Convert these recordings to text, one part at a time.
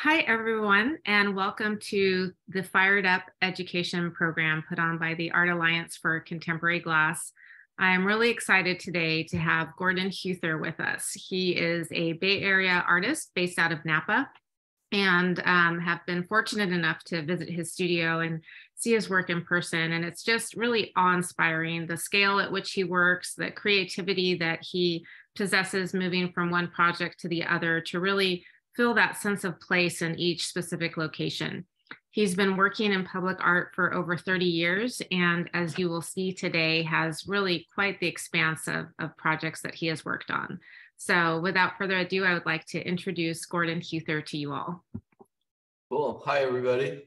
Hi, everyone, and welcome to the Fired Up Education Program put on by the Art Alliance for Contemporary Glass. I'm really excited today to have Gordon Huether with us. He is a Bay Area artist based out of Napa, and have been fortunate enough to visit his studio and see his work in person. And it's just really awe-inspiring, the scale at which he works, the creativity that he possesses moving from one project to the other to really feel that sense of place in each specific location. He's been working in public art for over 30 years, and as you will see today, has really quite the expanse of projects that he has worked on. So without further ado, I would like to introduce Gordon Huether to you all. Cool. Hi, everybody.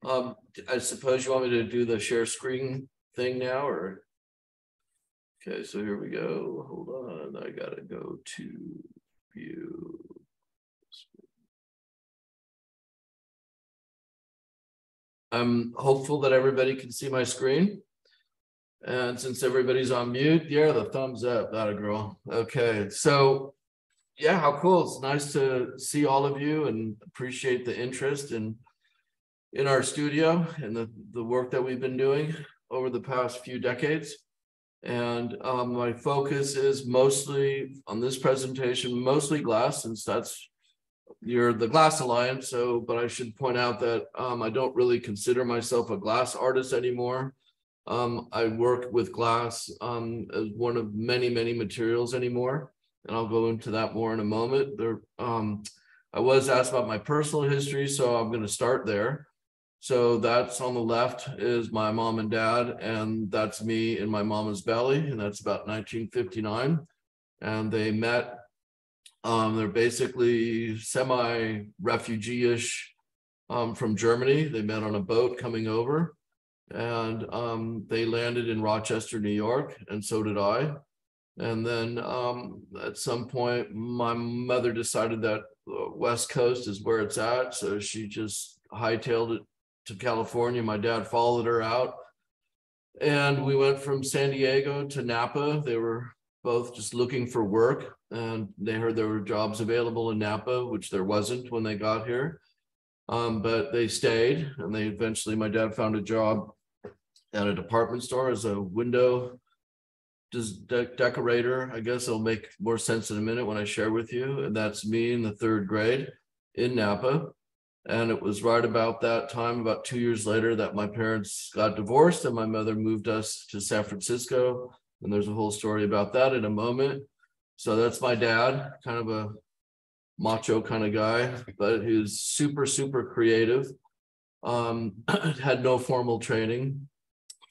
I suppose you want me to do the share screen thing now, or? Okay, so here we go. Hold on, I gotta go to view. I'm hopeful that everybody can see my screen. And since everybody's on mute, yeah, the thumbs up, that a girl. Okay, so yeah, how cool. It's nice to see all of you and appreciate the interest in our studio and the work that we've been doing over the past few decades. And my focus is mostly on this presentation, mostly glass, since you're the Glass Alliance. So, but I should point out that I don't really consider myself a glass artist anymore. I work with glass as one of many materials anymore, and I'll go into that more in a moment. I was asked about my personal history, so I'm going to start there. So that's on the left is my mom and dad, and that's me in my mama's belly, and that's about 1959. And they met. They're basically semi-refugee-ish from Germany. They met on a boat coming over, and they landed in Rochester, New York, and so did I. And then at some point, my mother decided that the West Coast is where it's at, so she just hightailed it to California. My dad followed her out, and we went from San Diego to Napa. They were both just looking for work, and they heard there were jobs available in Napa, which there wasn't when they got here. But they stayed, and my dad found a job at a department store as a window decorator. I guess it'll make more sense in a minute when I share with you. And that's me in the third grade in Napa. And it was right about that time, about 2 years later, that my parents got divorced and my mother moved us to San Francisco. And there's a whole story about that in a moment. So that's my dad, kind of a macho kind of guy, but he's super creative. Had no formal training,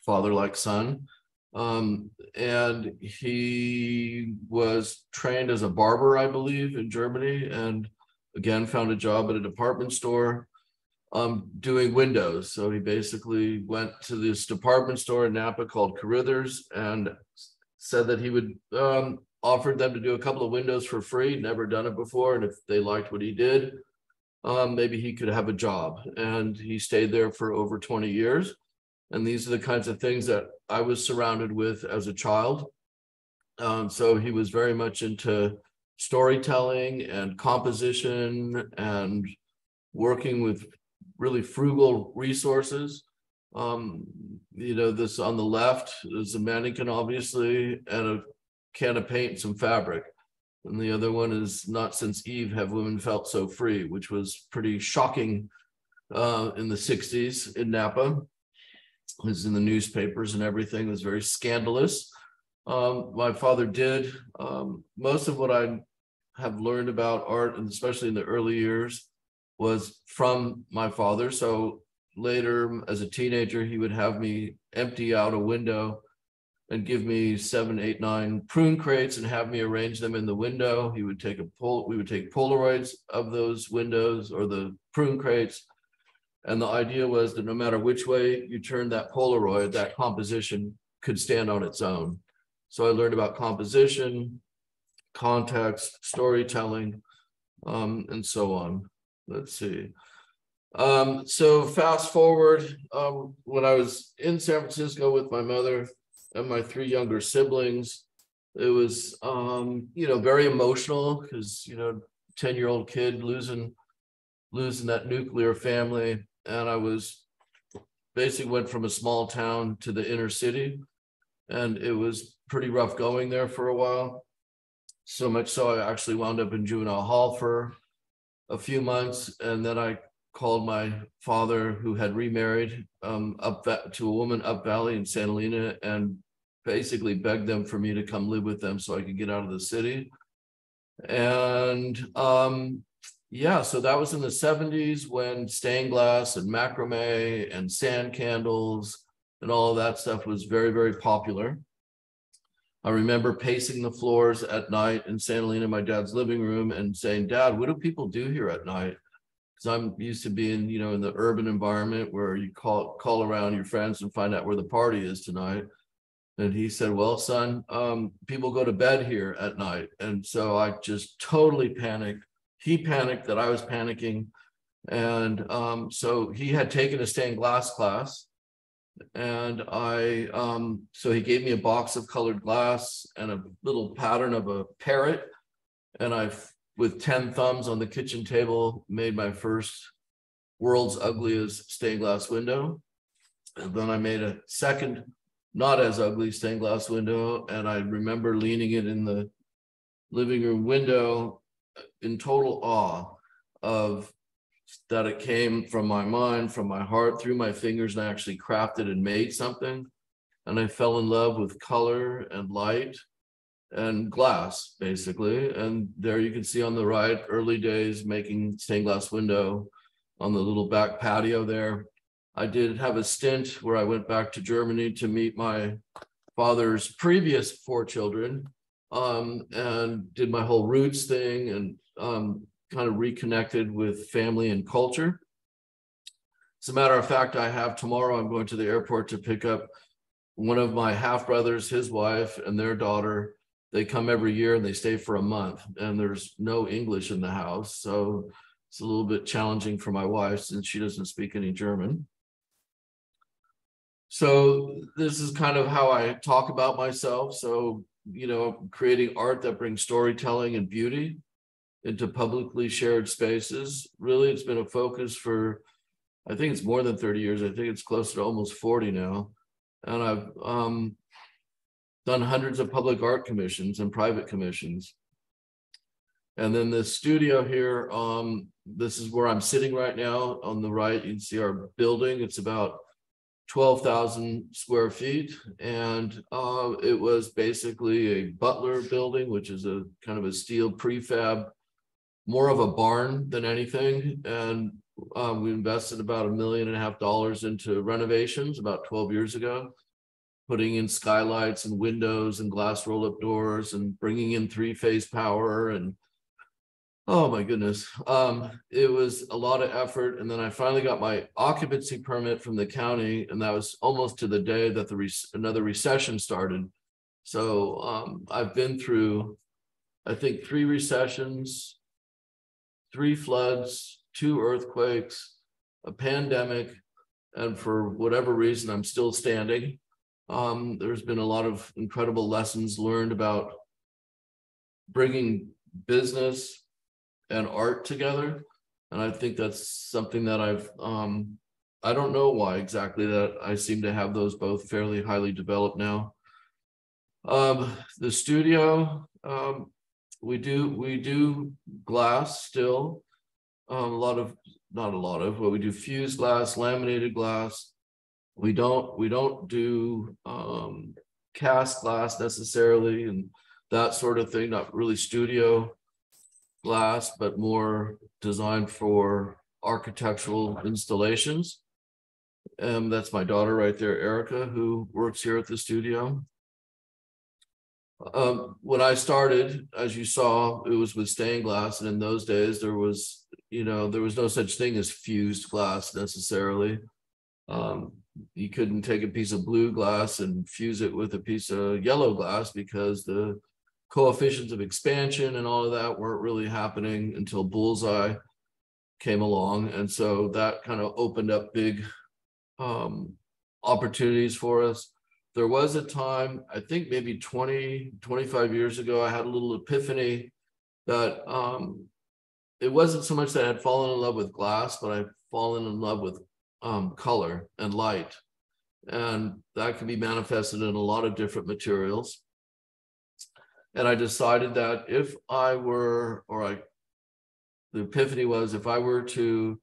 father like son. And he was trained as a barber, I believe, in Germany, and again found a job at a department store doing windows. So he basically went to this department store in Napa called Huether's and said that he would offered them to do a couple of windows for free, never done it before, and if they liked what he did, maybe he could have a job. And he stayed there for over 20 years. And these are the kinds of things that I was surrounded with as a child. So he was very much into storytelling and composition and working with really frugal resources. This on the left is a mannequin, obviously, and a can of paint and some fabric. And the other one is Not Since Eve Have Women Felt So Free, which was pretty shocking in the 60s in Napa. It was in the newspapers and everything. It was very scandalous. My father did most of what I have learned about art, and especially in the early years, was from my father. So later, as a teenager, he would have me empty out a window and give me 7, 8, 9 prune crates and have me arrange them in the window. We would take Polaroids of those windows or the prune crates. And the idea was that no matter which way you turned that Polaroid, that composition could stand on its own. So I learned about composition, context, storytelling, and so on. Let's see. So fast forward, when I was in San Francisco with my mother and my 3 younger siblings, it was, very emotional because, 10-year-old kid losing losing that nuclear family. And I was basically went from a small town to the inner city, and it was pretty rough going there for a while. So much so I actually wound up in juvenile hall for a few months, and then I called my father, who had remarried, up to a woman up valley in Santa Helena, and basically begged them for me to come live with them so I could get out of the city. And yeah, so that was in the 70s when stained glass and macrame and sand candles and all of that stuff was very, very popular. I remember pacing the floors at night in Santa Helena, my dad's living room, and saying, "Dad, what do people do here at night?" Because I'm used to being, in the urban environment where you call around your friends and find out where the party is tonight. And he said, "Well, son, people go to bed here at night." And so I just totally panicked. He panicked that I was panicking. And so he had taken a stained glass class. And so he gave me a box of colored glass and a little pattern of a parrot. And I, with 10 thumbs on the kitchen table, made my first world's ugliest stained glass window. And then I made a second, not as ugly stained glass window. And I remember leaning it in the living room window in total awe of that it came from my mind, from my heart, through my fingers, and I actually crafted and made something. And I fell in love with color and light and glass, basically. And there you can see on the right, early days making stained glass window on the little back patio there. I did have a stint where I went back to Germany to meet my father's previous 4 children, and did my whole roots thing, and kind of reconnected with family and culture. As a matter of fact, tomorrow I'm going to the airport to pick up one of my half brothers, his wife, and their daughter. They come every year and they stay for a month, and there's no English in the house. So it's a little bit challenging for my wife since she doesn't speak any German. So this is kind of how I talk about myself. So, creating art that brings storytelling and beauty into publicly shared spaces. Really, it's been a focus for, I think it's more than 30 years. I think it's close to almost 40 now. And I've done hundreds of public art commissions and private commissions. And then the studio here, this is where I'm sitting right now. On the right, you can see our building. It's about 12,000 square feet. And it was basically a Butler building, which is a kind of a steel prefab, more of a barn than anything. And we invested about $1.5 million into renovations about 12 years ago, putting in skylights and windows and glass roll-up doors and bringing in 3-phase power. And oh my goodness, it was a lot of effort. And then I finally got my occupancy permit from the county, and that was almost to the day that another recession started. So I've been through, I think, 3 recessions, 3 floods, 2 earthquakes, a pandemic, and for whatever reason, I'm still standing. There's been a lot of incredible lessons learned about bringing business and art together. And I think that's something that I don't know why exactly that I seem to have those both fairly highly developed now. The studio, we do glass still, but we do fused glass, laminated glass. We don't do cast glass necessarily and that sort of thing, not really studio glass, but more designed for architectural installations. That's my daughter right there, Erica, who works here at the studio. When I started, as you saw, it was with stained glass, and in those days there was no such thing as fused glass necessarily. You couldn't take a piece of blue glass and fuse it with a piece of yellow glass because the coefficients of expansion and all of that weren't really happening until bullseye came along. And so that kind of opened up big opportunities for us. There was a time, I think maybe 20, 25 years ago, I had a little epiphany that it wasn't so much that I had fallen in love with glass, but I'd fallen in love with color and light. And that can be manifested in a lot of different materials. And I decided that if I were, the epiphany was, if I were to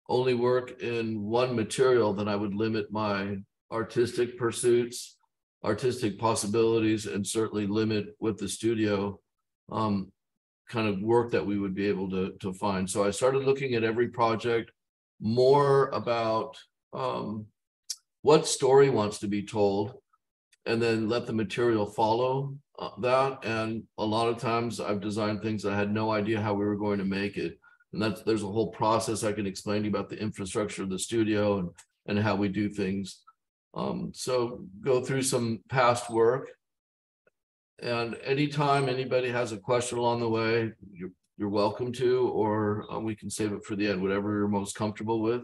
only work in one material, then I would limit my artistic pursuits, artistic possibilities, and certainly limit with the studio kind of work that we would be able to find. So I started looking at every project more about what story wants to be told, and then let the material follow that. And a lot of times I've designed things that I had no idea how we were going to make it. And there's a whole process I can explain to you about the infrastructure of the studio and how we do things. So go through some past work. And anytime anybody has a question along the way, you're welcome to, or we can save it for the end, whatever you're most comfortable with.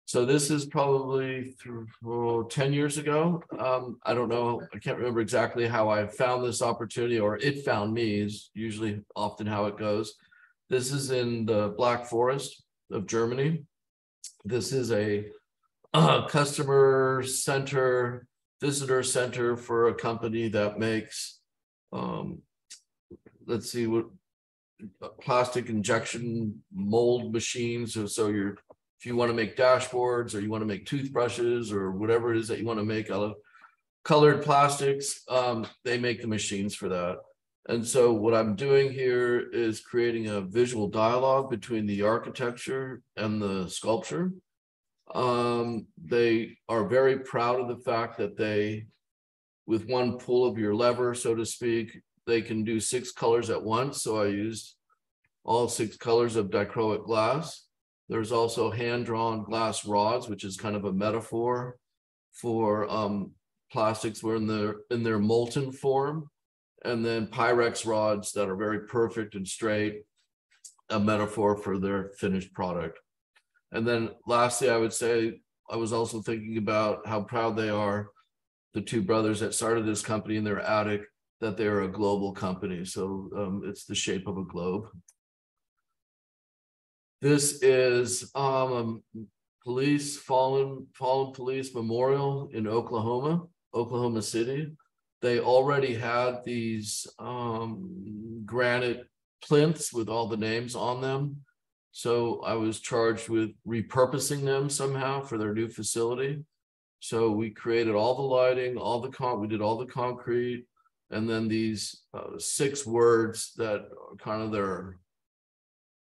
So this is probably 10 years ago. I don't know, I can't remember exactly how I found this opportunity, or it found me, is usually often how it goes. This is in the Black Forest of Germany. This is a customer center, visitor center for a company that makes, let's see, what plastic injection mold machines. So if you want to make dashboards, or you want to make toothbrushes, or whatever it is that you want to make out of colored plastics, they make the machines for that. And so what I'm doing here is creating a visual dialogue between the architecture and the sculpture. They are very proud of the fact that they, with one pull of your lever, so to speak, they can do 6 colors at once. So I used all 6 colors of dichroic glass. There's also hand-drawn glass rods, which is kind of a metaphor for plastics were in their molten form. And then Pyrex rods that are very perfect and straight, a metaphor for their finished product. And then lastly, I would say, I was also thinking about how proud they are, the 2 brothers that started this company in their attic, that they're a global company. So it's the shape of a globe. This is fallen police memorial in Oklahoma City. They already had these granite plinths with all the names on them. So I was charged with repurposing them somehow for their new facility. So we created all the lighting, we did all the concrete, and then these 6 words that are kind of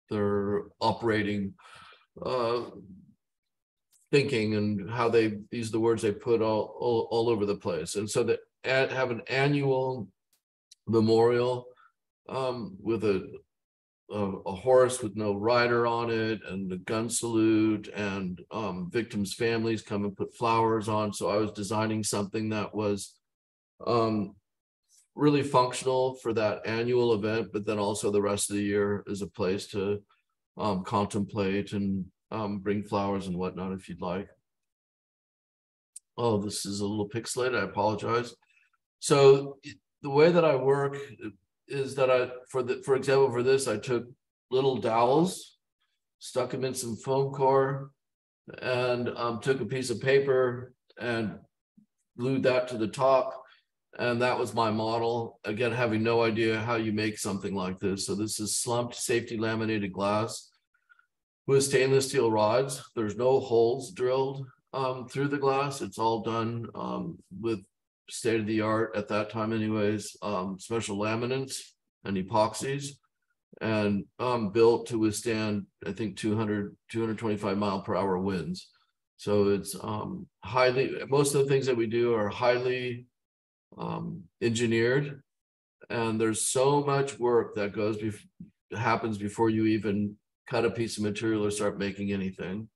their operating thinking, and how these are the words they put all over the place. And so that have an annual memorial with a horse with no rider on it, and the gun salute, and victims' families come and put flowers on. So I was designing something that was really functional for that annual event, but then also the rest of the year is a place to contemplate and bring flowers and whatnot if you'd like. Oh, this is a little pixelated, I apologize. So the way that I work is that for example, for this, I took little dowels, stuck them in some foam core, and took a piece of paper and glued that to the top. And that was my model. Again, having no idea how you make something like this. So this is slumped safety laminated glass with stainless steel rods. There's no holes drilled through the glass. It's all done with state-of-the-art, at that time anyways, special laminates and epoxies, and built to withstand, I think, 225 mile per hour winds. So it's most of the things that we do are highly engineered, and there's so much work that happens before you even cut a piece of material or start making anything.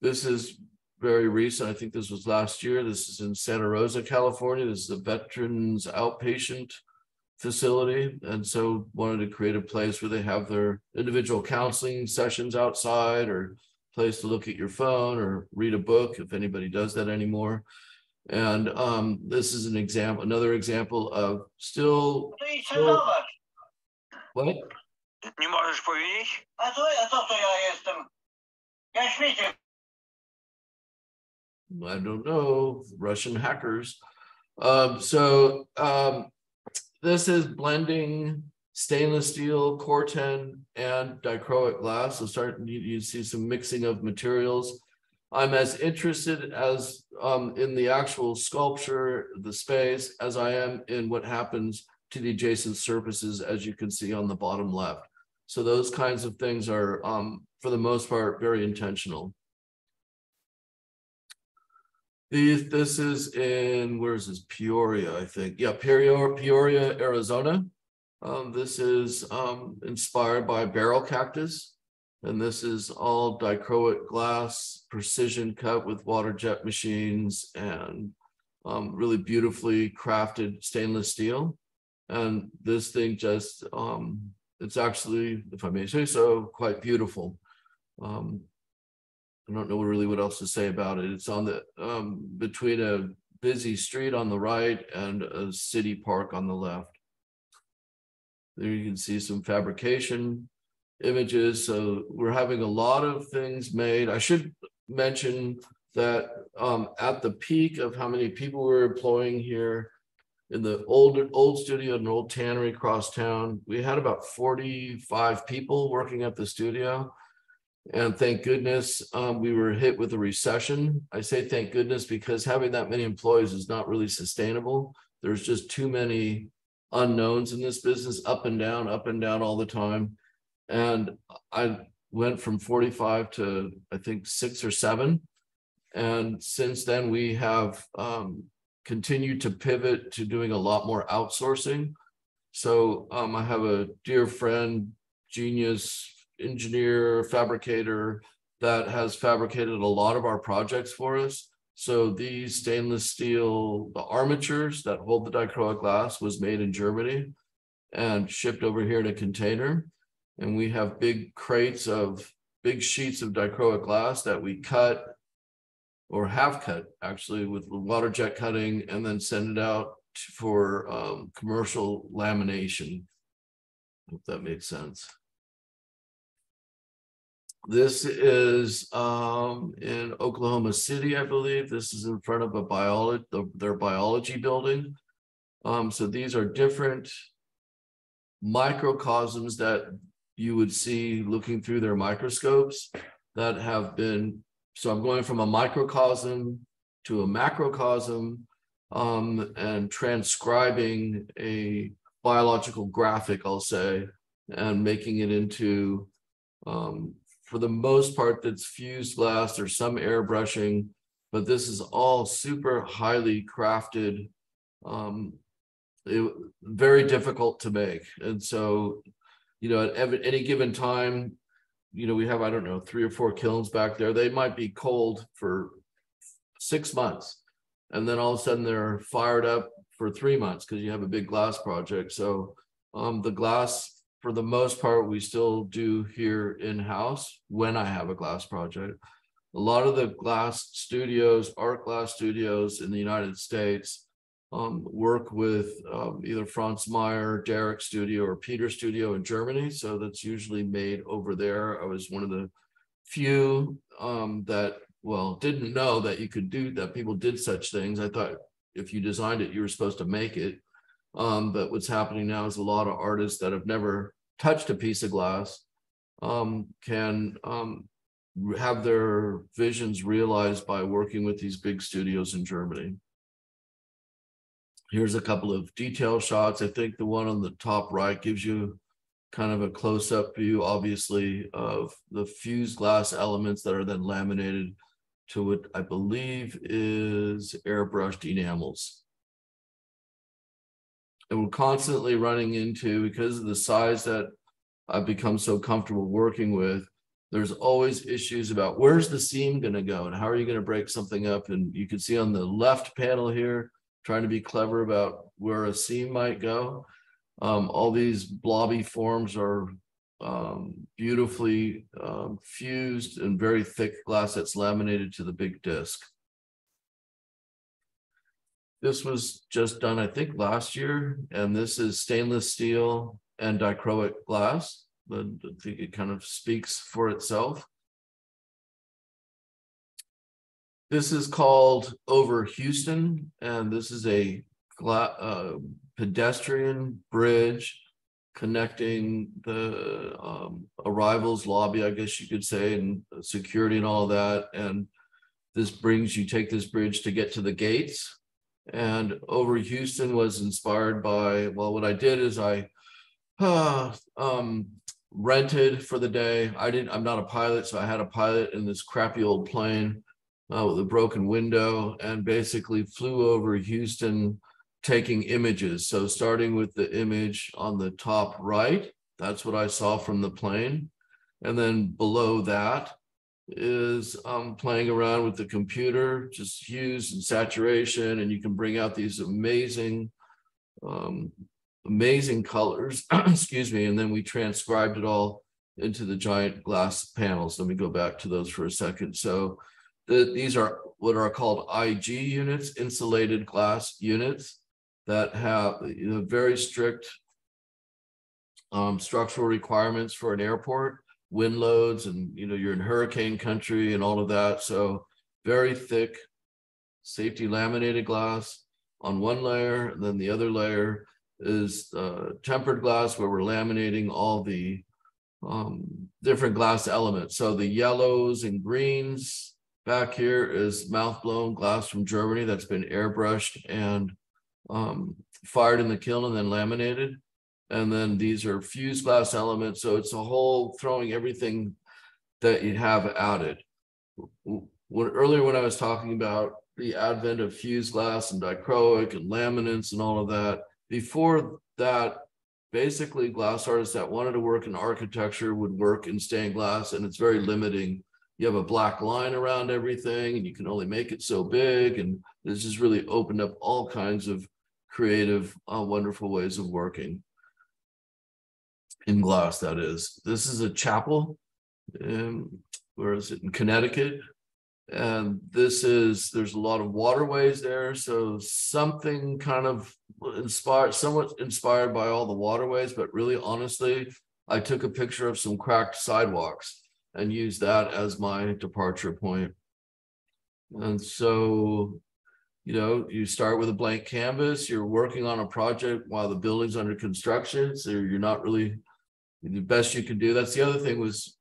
This is very recent. I think this was last year. This is in Santa Rosa, California. This is a veterans outpatient facility, and so wanted to create a place where they have their individual counseling sessions outside, or place to look at your phone or read a book, if anybody does that anymore. And this is another example of still what? Nie możesz powiedzieć? A co to ja jestem? Ja świecie. I don't know, Russian hackers. This is blending stainless steel, Corten, and dichroic glass. So you see some mixing of materials. I'm as interested as in the actual sculpture, the space, as I am in what happens to the adjacent surfaces, as you can see on the bottom left. So those kinds of things are, for the most part, very intentional. This is in, where is this? Peoria, I think. Yeah, Peoria, Arizona. This is inspired by barrel cactus. And this is all dichroic glass, precision cut with water jet machines and really beautifully crafted stainless steel. And this thing just, it's actually, if I may say so, quite beautiful. I don't know really what else to say about it. It's on the between a busy street on the right and a city park on the left. There you can see some fabrication images. So we're having a lot of things made. I should mention that at the peak of how many people we're employing here in the old studio and old tannery across town, we had about 45 people working at the studio. And thank goodness we were hit with a recession. I say thank goodness because having that many employees is not really sustainable. There's just too many unknowns in this business, up and down all the time. And I went from 45 to I think 6 or 7. And since then we have continued to pivot to doing a lot more outsourcing. So I have a dear friend, genius, engineer, fabricator that has fabricated a lot of our projects for us. So these stainless steel, the armatures that hold the dichroic glass was made in Germany and shipped over here in a container. And we have big crates of big sheets of dichroic glass that we cut or have cut actually with water jet cutting and then send it out for commercial lamination. Hope that makes sense. This is in Oklahoma City, I believe. This is in front of their biology building. So these are different microcosms that you would see looking through their microscopes that have been, so I'm going from a microcosm to a macrocosm and transcribing a biological graphic, I'll say, and making it into for the most part, that's fused glass. There's some airbrushing, but this is all super highly crafted, very difficult to make. And so, you know, at any given time, you know, we have, I don't know, 3 or 4 kilns back there. They might be cold for 6 months. And then all of a sudden they're fired up for 3 months because you have a big glass project. So the glass, for the most part, we still do here in-house when I have a glass project. A lot of the glass studios, art glass studios in the United States work with either Franz Meyer, Derek Studio, or Peter Studio in Germany. So that's usually made over there. I was one of the few that, well, didn't know that you could do that. People did such things. I thought if you designed it, you were supposed to make it. But what's happening now is a lot of artists that have never touched a piece of glass can have their visions realized by working with these big studios in Germany. Here's a couple of detail shots. I think the one on the top right gives you kind of a close-up view, obviously, of the fused glass elements that are then laminated to what I believe is airbrushed enamels. And we're constantly running into, because of the size that I've become so comfortable working with, there's always issues about where's the seam going to go and how are you going to break something up. And you can see on the left panel here, trying to be clever about where a seam might go. All these blobby forms are beautifully fused and very thick glass that's laminated to the big disc. This was just done, I think, last year, and this is stainless steel and dichroic glass. I think it kind of speaks for itself. This is called Over Houston, and this is a pedestrian bridge connecting the arrivals lobby, I guess you could say, and security and all of that. And this brings, you take this bridge to get to the gates. And Over Houston was inspired by, well, what I did is I rented for the day. I'm not a pilot, so I had a pilot in this crappy old plane with a broken window, and basically flew over Houston taking images. So starting with the image on the top right, that's what I saw from the plane. And then below that is playing around with the computer, just hues and saturation, and you can bring out these amazing colors, excuse me, and then we transcribed it all into the giant glass panels. Let me go back to those for a second. So these are what are called IG units, insulated glass units, that have very strict structural requirements for an airport, wind loads, and you're in hurricane country and all of that. So very thick safety laminated glass on one layer, and then the other layer is tempered glass, where we're laminating all the different glass elements. So the yellows and greens back here is mouth-blown glass from Germany that's been airbrushed and fired in the kiln and then laminated. And then these are fused glass elements. So it's a whole throwing everything that you have at it. Earlier when I was talking about the advent of fused glass and dichroic and laminates and all of that, before that, basically glass artists that wanted to work in architecture would work in stained glass, and it's very limiting. You have a black line around everything, and you can only make it so big. And this has really opened up all kinds of creative, wonderful ways of working in glass, that is. This is a chapel, where is it, in Connecticut. And there's a lot of waterways there. So something kind of somewhat inspired by all the waterways, but really honestly, I took a picture of some cracked sidewalks and use that as my departure point. And so, you start with a blank canvas, you're working on a project while the building's under construction. So you're not really, the best you can do. That's the other thing, was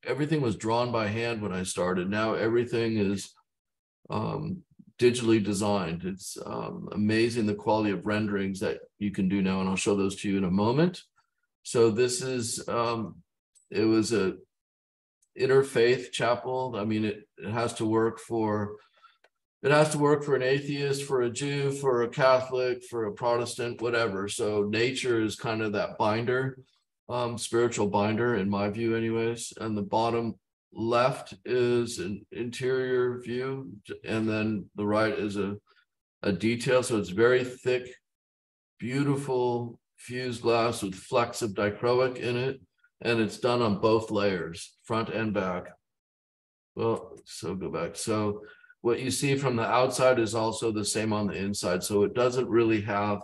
everything was drawn by hand when I started. Now everything is digitally designed. It's amazing the quality of renderings that you can do now. And I'll show those to you in a moment. So this is, it was a interfaith chapel. I mean, it has to work for an atheist, for a Jew, for a Catholic, for a Protestant, whatever. So nature is kind of that binder, spiritual binder in my view anyways. And the bottom left is an interior view, and then the right is a detail. So it's very thick, beautiful fused glass with flecks of dichroic in it. And it's done on both layers, front and back. Well, so go back. So what you see from the outside is also the same on the inside. So it doesn't really have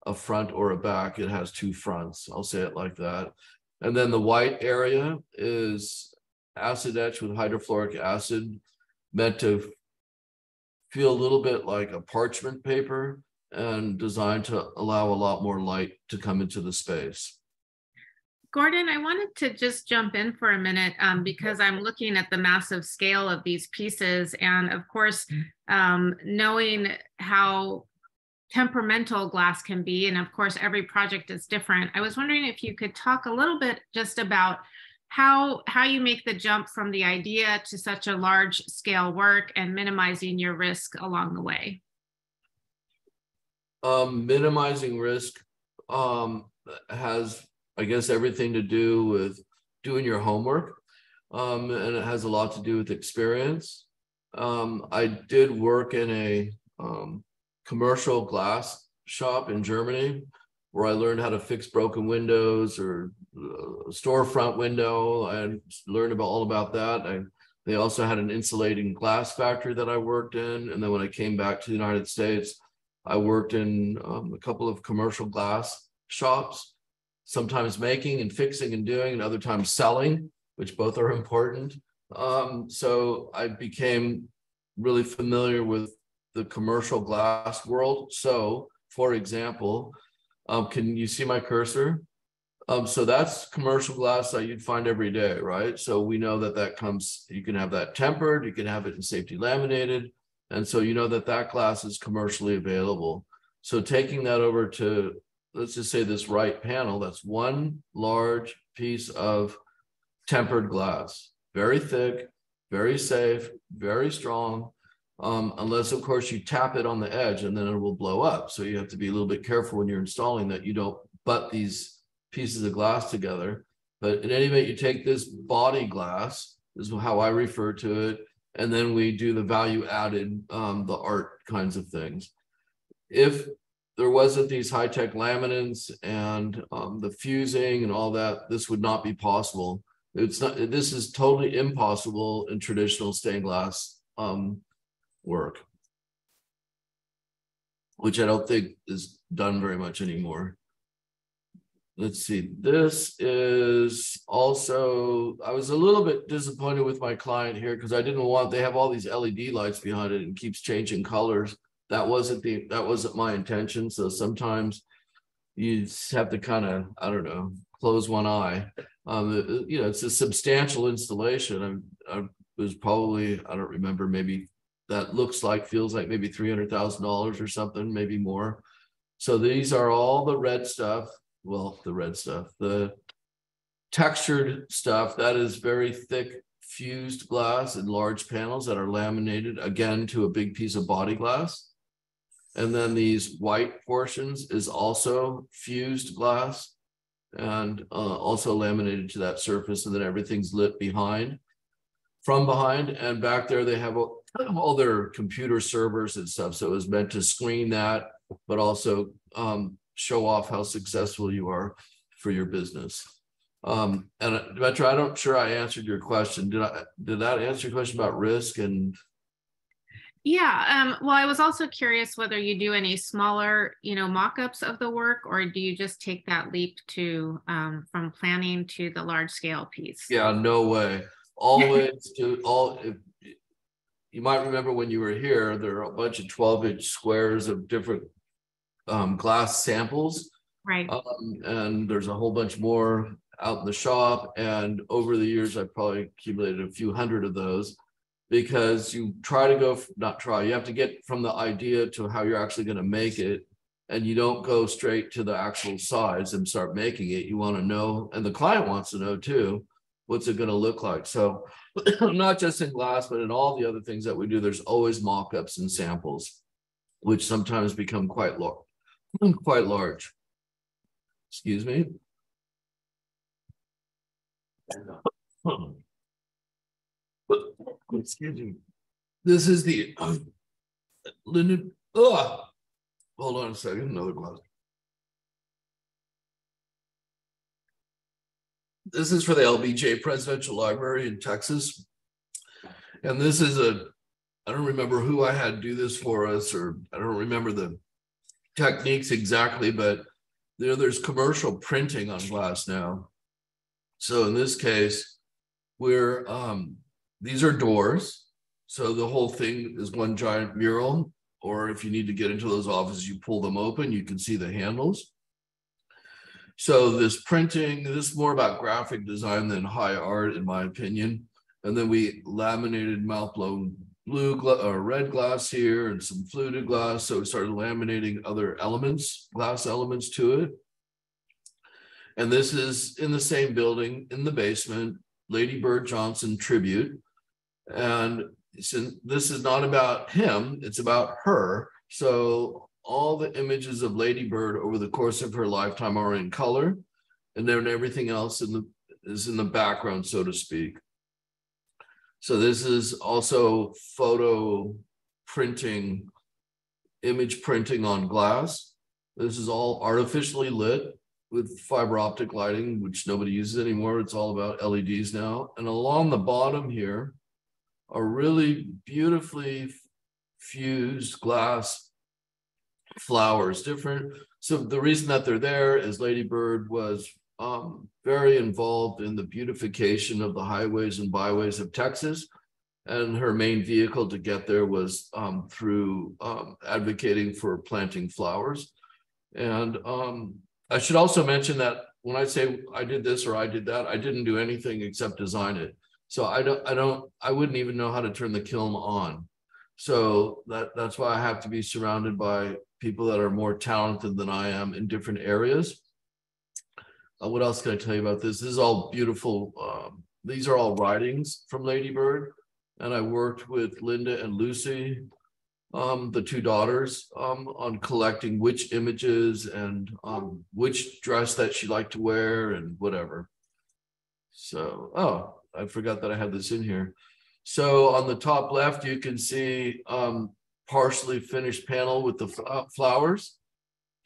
a front or a back. It has two fronts. I'll say it like that. And then the white area is acid etched with hydrofluoric acid, meant to feel a little bit like a parchment paper and designed to allow a lot more light to come into the space. Gordon, I wanted to just jump in for a minute because I'm looking at the massive scale of these pieces. And of course, knowing how temperamental glass can be, and of course, every project is different. I was wondering if you could talk a little bit just about how you make the jump from the idea to such a large scale work and minimizing your risk along the way. Minimizing risk has, I guess, everything to do with doing your homework, and it has a lot to do with experience. I did work in a commercial glass shop in Germany, where I learned how to fix broken windows or storefront window. I learned all about that. They also had an insulating glass factory that I worked in. And then when I came back to the United States, I worked in a couple of commercial glass shops. sometimes making and fixing and doing, and other times selling, which both are important. So I became really familiar with the commercial glass world. So, for example, can you see my cursor? So that's commercial glass that you'd find every day, right? So we know that that comes, you can have that tempered, you can have it in safety laminated. And so you know that that glass is commercially available. So taking that over to, let's just say this right panel, that's one large piece of tempered glass, very thick, very safe, very strong, unless of course you tap it on the edge and then it will blow up. So you have to be a little bit careful when you're installing that you don't butt these pieces of glass together. But in any event, you take this body glass, this is how I refer to it, and then we do the value added, the art kinds of things. If there wasn't these high-tech laminates and the fusing and all that, this would not be possible. It's not, this is totally impossible in traditional stained glass work, which I don't think is done very much anymore. Let's see, this is also, I was a little bit disappointed with my client here because I didn't want, they have all these LED lights behind it and keeps changing colors. That wasn't my intention. So sometimes you just have to kind of, I don't know, close one eye. You know, it's a substantial installation. I was probably, I don't remember, maybe that feels like maybe $300,000 or something, maybe more. So these are all the red stuff. Well, the red stuff, the textured stuff, that is very thick fused glass in large panels that are laminated again to a big piece of body glass. And then these white portions is also fused glass and also laminated to that surface, and then everything's lit from behind, and back there they have all their computer servers and stuff. So it was meant to screen that, but also show off how successful you are for your business. And Demetra, I'm not sure I answered your question. Did that answer your question about risk? And yeah, well, I was also curious whether you do any smaller, mock-ups of the work, or do you just take that leap to from planning to the large scale piece? Yeah, no way. Always do all. You might remember when you were here, there are a bunch of 12-inch squares of different glass samples, right? And there's a whole bunch more out in the shop, and over the years I've probably accumulated a few hundred of those, because you try to go, not try, you have to get from the idea to how you're actually going to make it, and you don't go straight to the actual size and start making it. You want to know, and the client wants to know too, what's it going to look like. So not just in glass, but in all the other things that we do, there's always mock-ups and samples, which sometimes become quite large. Excuse me. Excuse me. This is the Linden. Hold on a second. Another glass. This is for the LBJ Presidential Library in Texas, and this is I don't remember who I had do this for us, or I don't remember the techniques exactly, but there's commercial printing on glass now. So in this case, these are doors. So the whole thing is one giant mural, or if you need to get into those offices, you pull them open, you can see the handles. So this printing, this is more about graphic design than high art, in my opinion. And then we laminated mouth blown red glass here and some fluted glass. So we started laminating other elements, glass elements to it. And this is in the same building in the basement, Lady Bird Johnson tribute. And this is not about him, it's about her. So all the images of Lady Bird over the course of her lifetime are in color, and then everything else is in the background, so to speak. So this is also photo printing, image printing on glass. This is all artificially lit with fiber optic lighting, which nobody uses anymore. It's all about LEDs now. And along the bottom here are really beautifully fused glass flowers, different. So the reason that they're there is Lady Bird was very involved in the beautification of the highways and byways of Texas. And her main vehicle to get there was through advocating for planting flowers. And I should also mention that when I say I did this or I did that, I didn't do anything except design it. So I wouldn't even know how to turn the kiln on. So that's why I have to be surrounded by people that are more talented than I am in different areas. What else can I tell you about this? This is all beautiful. These are all writings from Lady Bird. And I worked with Linda and Lucy, the two daughters, on collecting which images and which dress that she liked to wear and whatever. So, oh, I forgot that I had this in here. So on the top left, you can see partially finished panel with the flowers.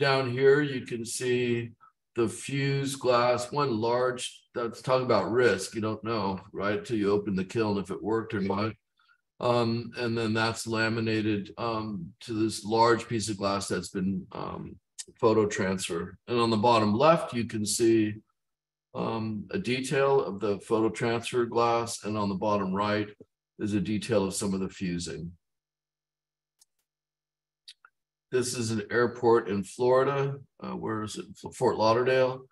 Down here, you can see the fused glass, one large, that's talking about risk. You don't know, right, till you open the kiln if it worked or not. And then that's laminated to this large piece of glass that's been photo transfer. And on the bottom left, you can see a detail of the photo transfer glass. And on the bottom right is a detail of some of the fusing. This is an airport in Florida. Where is it? Fort Lauderdale.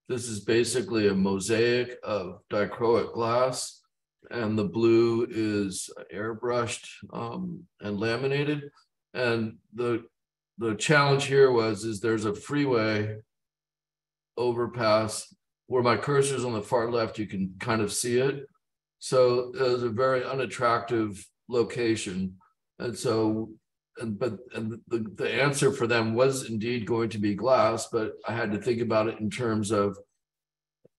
This is basically a mosaic of dichroic glass, and the blue is airbrushed and laminated. And the challenge here is there's a freeway overpass where my cursor is on the far left. You can kind of see it. So it was a very unattractive location, and so. And the answer for them was indeed going to be glass, but I had to think about it in terms of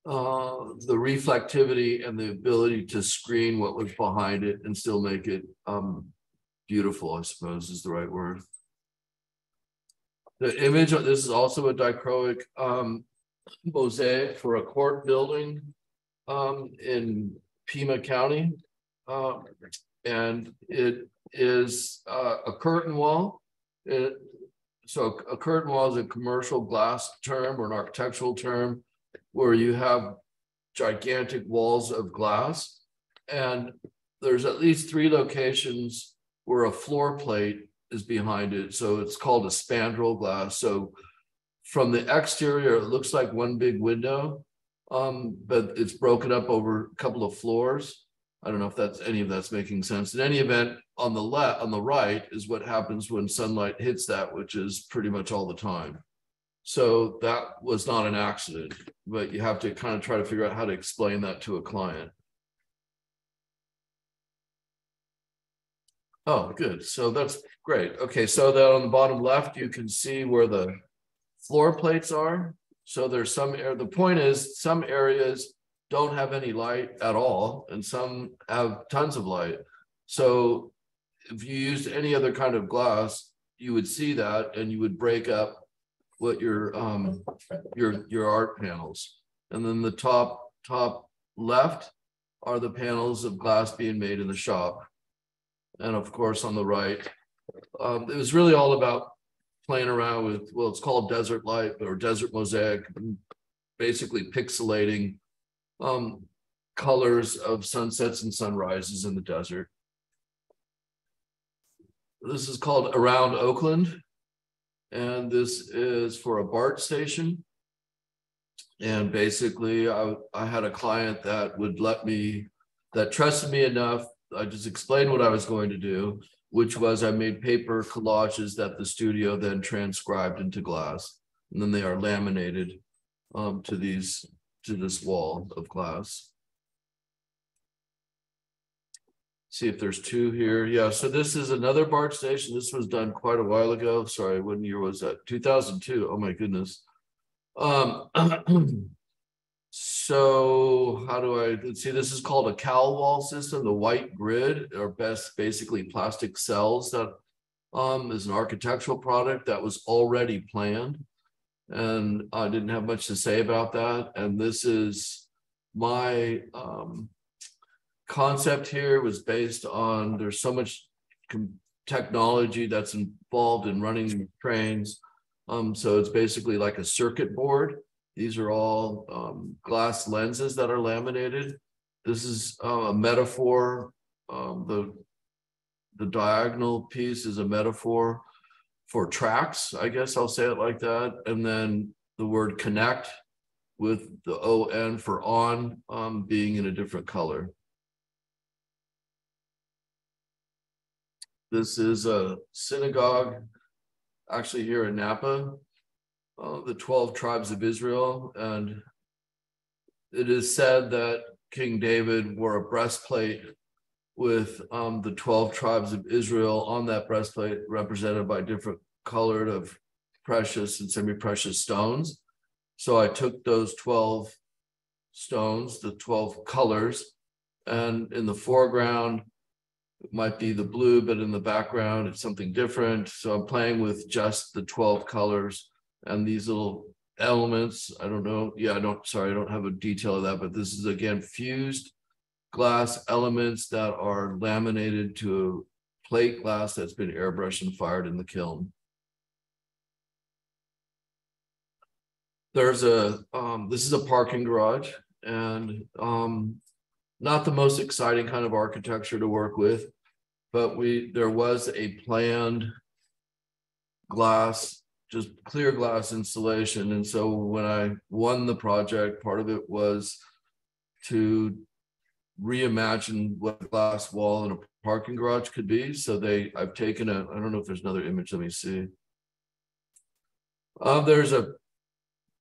the reflectivity and the ability to screen what was behind it and still make it beautiful, I suppose is the right word. The image, this is also a dichroic mosaic for a court building in Pima County. And it is a curtain wall. So a curtain wall is a commercial glass term or an architectural term where you have gigantic walls of glass. And there's at least 3 locations where a floor plate is behind it. So it's called a spandrel glass. So from the exterior, it looks like one big window, but it's broken up over a couple of floors. I don't know if that's any of that's making sense. In any event, on the right is what happens when sunlight hits that, which is pretty much all the time. So that was not an accident, but you have to kind of try to figure out how to explain that to a client. Oh, good. So that's great. Okay, so then on the bottom left, you can see where the floor plates are. So there's some the point is some areas don't have any light at all, and some have tons of light. So if you used any other kind of glass, you would see that, and you would break up what your art panels. And then the top left are the panels of glass being made in the shop. And of course, on the right, it was really all about playing around with, well, it's called desert light or desert mosaic, basically pixelating colors of sunsets and sunrises in the desert. This is called Around Oakland, and this is for a BART station. And basically, I had a client that would that trusted me enough. I just explained what I was going to do, which was I made paper collages that the studio then transcribed into glass, and then they are laminated to this wall of glass. See if there's 2 here. Yeah, so this is another BART station. This was done quite a while ago. Sorry, what year was that? 2002. Oh my goodness. So how do let's see, this is called a cowl wall system. The white grid are basically plastic cells that is an architectural product that was already planned. And I didn't have much to say about that. And this is my concept here was based on, there's so much technology that's involved in running trains. So it's basically like a circuit board. These are all glass lenses that are laminated. This is a metaphor. The diagonal piece is a metaphor for tracks, I guess I'll say it like that. And then the word connect with the ON for on being in a different color. This is a synagogue actually here in Napa, the 12 tribes of Israel. And it is said that King David wore a breastplate with the 12 tribes of Israel on that breastplate, represented by different colored of precious and semi-precious stones. So I took those 12 stones, the 12 colors, and in the foreground, it might be the blue, but in the background, it's something different. So I'm playing with just the 12 colors and these little elements. I don't know. Yeah, I don't have a detail of that, but this is again fused glass elements that are laminated to a plate glass that's been airbrushed and fired in the kiln. There's this is a parking garage, and not the most exciting kind of architecture to work with, but there was a planned glass, just clear glass installation. And so when I won the project, part of it was to reimagine what a glass wall in a parking garage could be. So I've taken I don't know if there's another image, let me see. There's a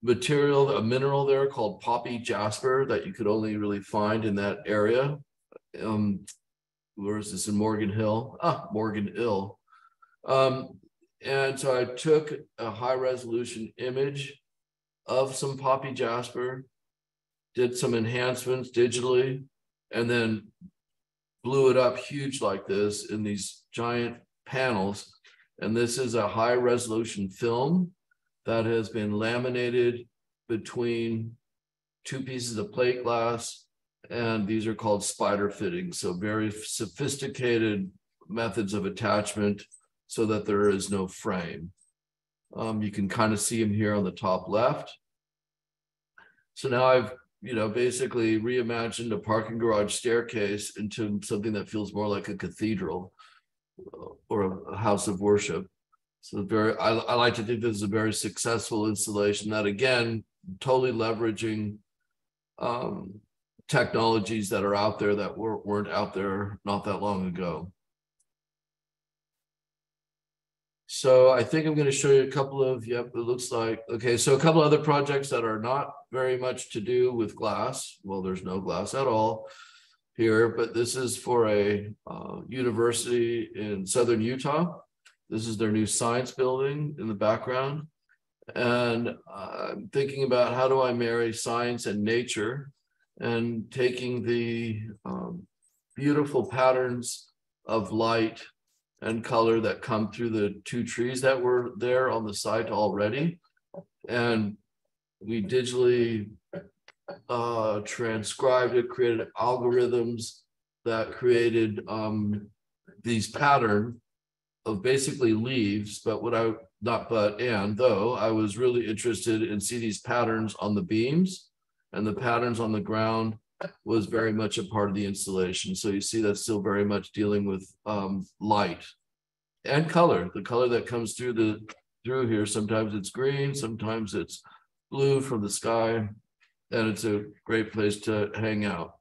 mineral there called poppy jasper that you could only really find in that area. Where is this, in Morgan Hill? Morgan Hill. And so I took a high resolution image of some poppy jasper, did some enhancements digitally, and then blew it up huge like this in these giant panels. And this is a high resolution film that has been laminated between two pieces of plate glass, and these are called spider fittings. So very sophisticated methods of attachment so that there is no frame. You can kind of see them here on the top left. So now I've basically reimagined a parking garage staircase into something that feels more like a cathedral or a house of worship. So I like to think this is a very successful installation that, again, totally leveraging technologies that are out there that weren't out there not that long ago. So I think I'm going to show you a couple of, it looks like, okay, so a couple other projects that are not very much to do with glass. Well, there's no glass at all here, but this is for a university in southern Utah. This is their new science building in the background. And I'm thinking about how do I marry science and nature, and taking the beautiful patterns of light and color that come through the two trees that were there on the site already. And we digitally transcribed it, created algorithms that created these patterns of basically leaves. But though I was really interested in see these patterns on the beams, and the patterns on the ground was very much a part of the installation. So you see that's still very much dealing with light and color. The color that comes through here, sometimes it's green, sometimes it's blue from the sky, and it's a great place to hang out.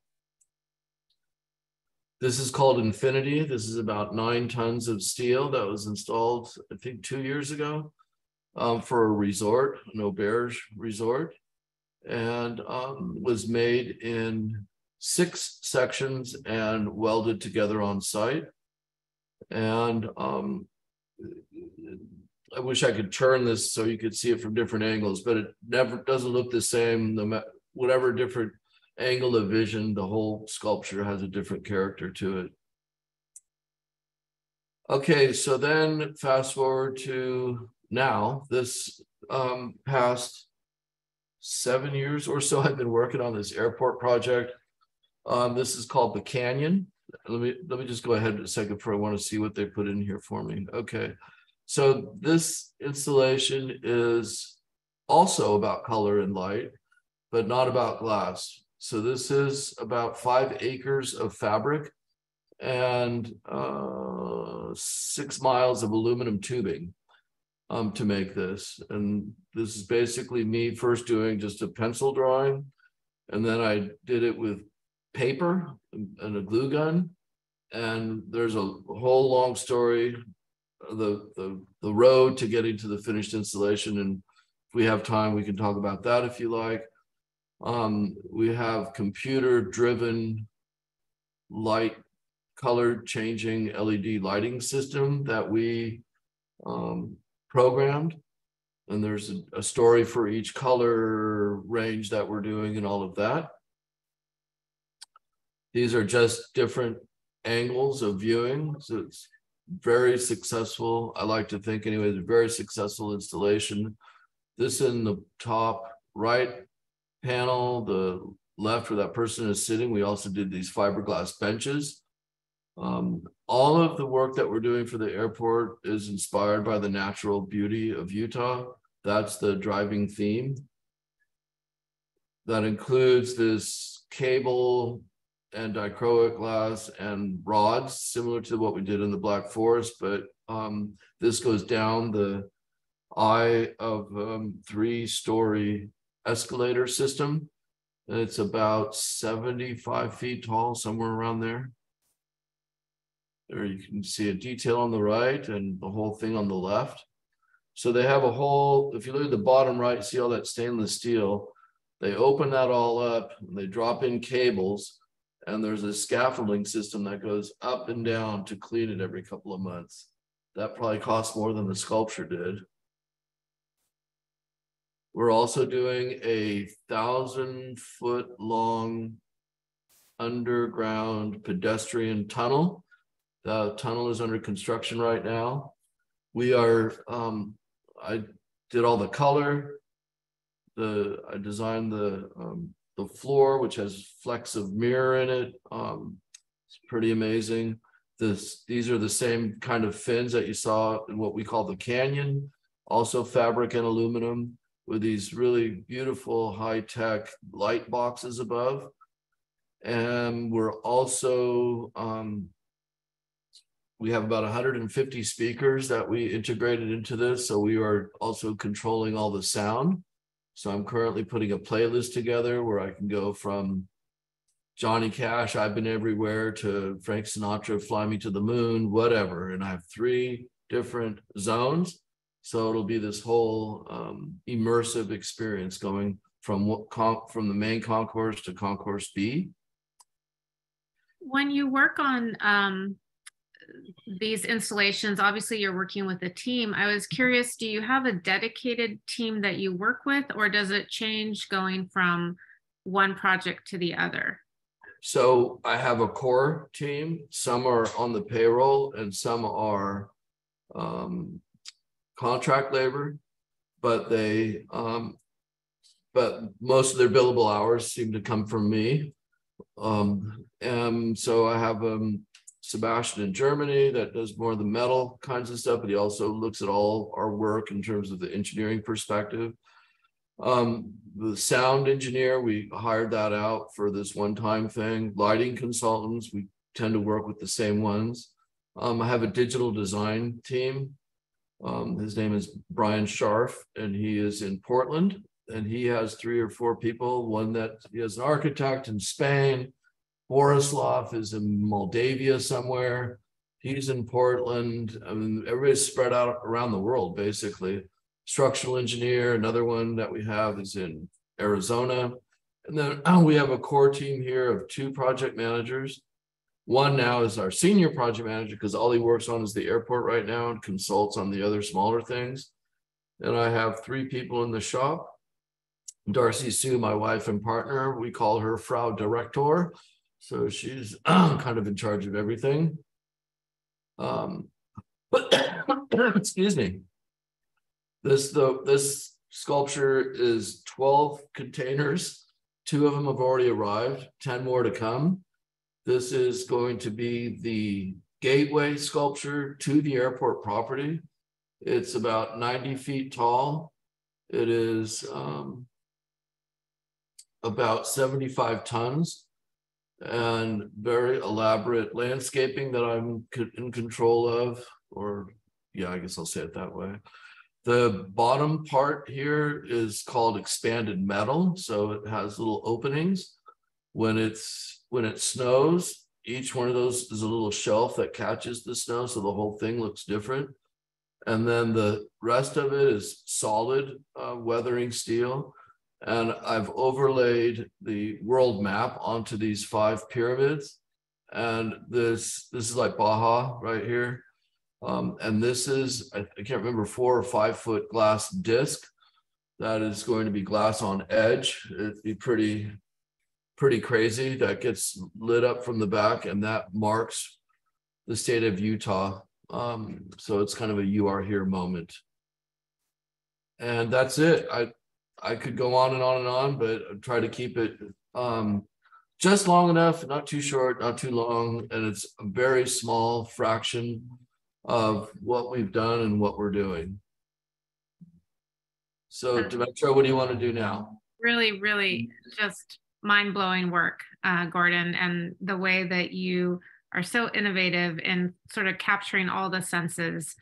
This is called Infinity. This is about 9 tons of steel that was installed, I think, 2 years ago for a resort, an auberge resort, and was made in 6 sections and welded together on site. And I wish I could turn this so you could see it from different angles, but it never doesn't look the same. Whatever different angle of vision, the whole sculpture has a different character to it. Okay, so then fast forward to now. This past 7 years or so, I've been working on this airport project. This is called the Canyon. Let me just go ahead a second, for I want to see what they put in here for me. Okay, So this installation is also about color and light, but not about glass. So this is about 5 acres of fabric and 6 miles of aluminum tubing to make this. And this is basically me first doing just a pencil drawing, and then I did it with paper and a glue gun. And there's a whole long story, the road to getting to the finished installation. And if we have time, we can talk about that if you like. We have computer-driven light color changing LED lighting system that we programmed. And there's a story for each color range that we're doing and all of that. These are just different angles of viewing. So it's very successful. I like to think anyway, it's a very successful installation. This in the top right panel, the left where that person is sitting, we also did these fiberglass benches. All of the work that we're doing for the airport is inspired by the natural beauty of Utah. That's the driving theme. That includes this cable and dichroic glass and rods, similar to what we did in the Black Forest, but this goes down the eye of 3-story escalator system. And it's about 75 feet tall, somewhere around there. There you can see a detail on the right and the whole thing on the left. So they have a whole, if you look at the bottom right, see all that stainless steel, they open that all up and they drop in cables, and there's a scaffolding system that goes up and down to clean it every couple of months. That probably costs more than the sculpture did. We're also doing a 1,000-foot long underground pedestrian tunnel. The tunnel is under construction right now. We are, I did all the color. I designed the floor, which has flecks of mirror in it. It's pretty amazing. These are the same kind of fins that you saw in what we call the canyon, also fabric and aluminum, with these really beautiful high-tech light boxes above. And we're also, we have about 150 speakers that we integrated into this. So we are also controlling all the sound. So I'm currently putting a playlist together where I can go from Johnny Cash, I've Been Everywhere, to Frank Sinatra, Fly Me to the Moon, whatever. And I have 3 different zones. So it'll be this whole immersive experience going from the main concourse to concourse B. When you work on these installations, obviously you're working with a team. I was curious, do you have a dedicated team that you work with, or does it change going from one project to the other? So I have a core team. Some are on the payroll and some are contract labor, but but most of their billable hours seem to come from me. And so I have Sebastian in Germany that does more of the metal kinds of stuff, but he also looks at all our work in terms of the engineering perspective. The sound engineer, we hired that out for this one-time thing. Lighting consultants, we tend to work with the same ones. I have a digital design team. His name is Brian Scharf, and he is in Portland, and he has 3 or 4 people. One that he has an architect in Spain. Borislav is in Moldavia somewhere. He's in Portland. I mean, everybody's spread out around the world, basically. Structural engineer, another one that we have is in Arizona. And then we have a core team here of 2 project managers. One now is our senior project manager, because all he works on is the airport right now and consults on the other smaller things. And I have 3 people in the shop. Darcy Sue, my wife and partner, we call her Frau Director. So she's kind of in charge of everything. Excuse me. This sculpture is 12 containers. 2 of them have already arrived, 10 more to come. This is going to be the gateway sculpture to the airport property. It's about 90 feet tall. It is about 75 tons and very elaborate landscaping that I'm in control of, or yeah, I guess I'll say it that way. The bottom part here is called expanded metal. So it has little openings. When it snows, each one of those is a little shelf that catches the snow. So the whole thing looks different. And then the rest of it is solid weathering steel. And I've overlaid the world map onto these 5 pyramids. And this is like Baja right here. And this is, I can't remember, 4 or 5 foot glass disc that is going to be glass on edge. It'd be pretty crazy. That gets lit up from the back, and that marks the state of Utah. So it's kind of a "you are here" moment. And that's it. I could go on and on and on, but I try to keep it just long enough, not too short, not too long. And it's a very small fraction of what we've done and what we're doing. So Demetra, what do you want to do now? Really, really just mind-blowing work, Gordon, and the way that you are so innovative in sort of capturing all the senses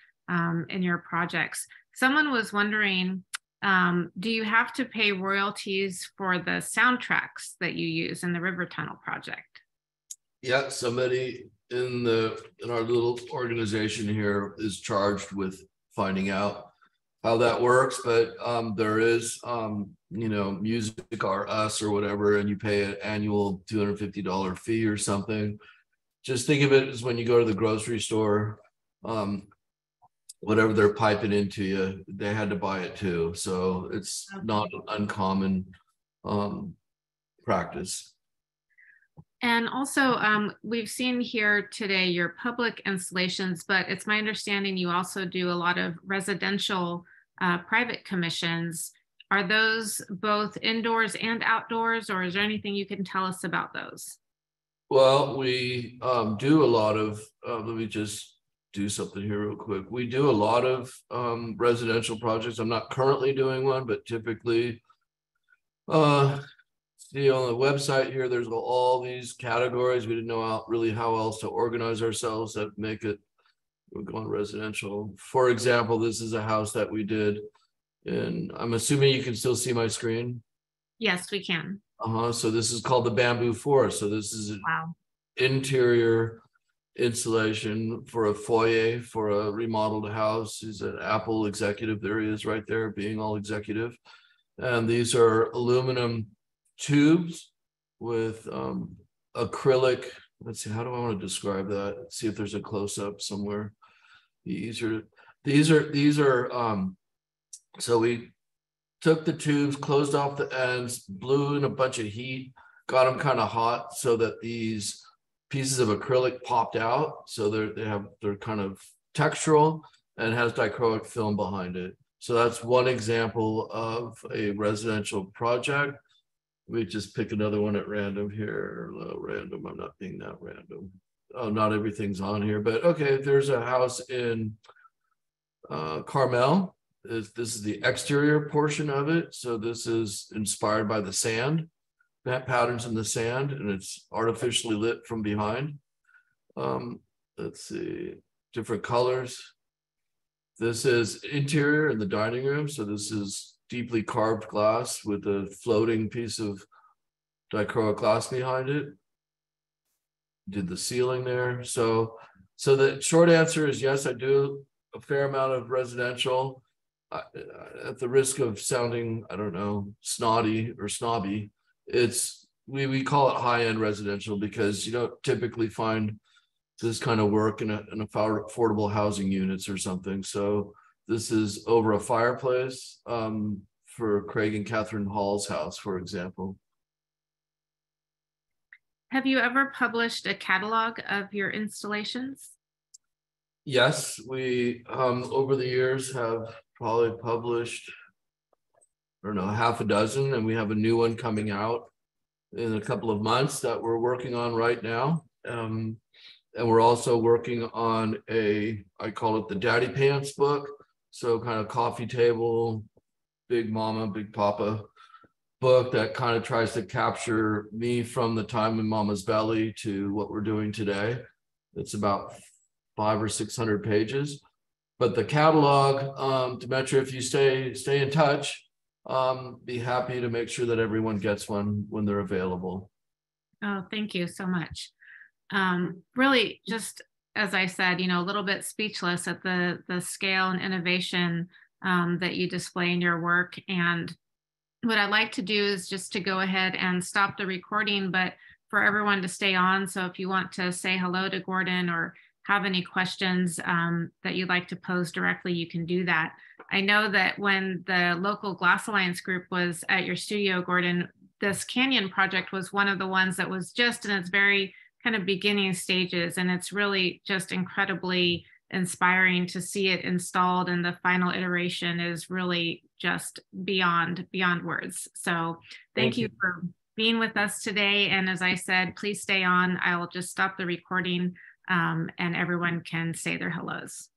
in your projects. Someone was wondering, do you have to pay royalties for the soundtracks that you use in the River Tunnel project? Yeah, somebody in our little organization here is charged with finding out how that works, but there is Music or Us or whatever, and you pay an annual $250 fee or something. Just think of it as when you go to the grocery store, whatever they're piping into you, they had to buy it too. So it's not an uncommon practice. And also, we've seen here today your public installations, but it's my understanding you also do a lot of residential private commissions. Are those both indoors and outdoors, or is there anything you can tell us about those? Well, we do a lot of, let me just do something here real quick. We do a lot of residential projects. I'm not currently doing one, but typically, see on the website here, there's all these categories. We didn't know really how else to organize ourselves that make it, we're going residential. For example, this is a house that we did in, I'm assuming you can still see my screen? Yes, we can. So this is called the Bamboo Forest. So this is an interior installation for a foyer for a remodeled house. He's an Apple executive. There he is right there, being all executive. And these are aluminum tubes with acrylic. Let's see, how do I want to describe that? Let's see if there's a close-up somewhere. These are so we took the tubes, closed off the ends, blew in a bunch of heat, got them kind of hot so that these pieces of acrylic popped out. So they're kind of textural and has dichroic film behind it. So that's one example of a residential project. We just pick another one at random here. Random, I'm not being that random. Oh, not everything's on here, but okay, there's a house in Carmel. This is the exterior portion of it. So this is inspired by the sand, patterns in the sand, and it's artificially lit from behind. Let's see, different colors. This is interior in the dining room. So this is deeply carved glass with a floating piece of dichroic glass behind it. Did the ceiling there. So the short answer is yes, I do a fair amount of residential. At the risk of sounding, I don't know, snotty or snobby, we call it high-end residential because you don't typically find this kind of work in affordable housing units or something. So this is over a fireplace for Craig and Catherine Hall's house, for example. Have you ever published a catalog of your installations? Yes, we over the years have probably published, I don't know, half a dozen, and we have a new one coming out in a couple of months that we're working on right now. And we're also working on I call it the Daddy Pants book. So kind of coffee table, big mama, big papa book that kind of tries to capture me from the time in mama's belly to what we're doing today. It's about 500 or 600 pages. But the catalog, Demetria, if you stay in touch, be happy to make sure that everyone gets one when they're available. Oh, thank you so much. Really, just as I said, a little bit speechless at the scale and innovation that you display in your work. And what I'd like to do is just to go ahead and stop the recording, but for everyone to stay on. So if you want to say hello to Gordon or have any questions that you'd like to pose directly, you can do that. I know that when the local Glass Alliance group was at your studio, Gordon, this Canyon project was one of the ones that was just in its very kind of beginning stages. And it's really just incredibly inspiring to see it installed, and the final iteration is really just beyond words. So thank you for being with us today. And as I said, please stay on. I'll just stop the recording and everyone can say their hellos.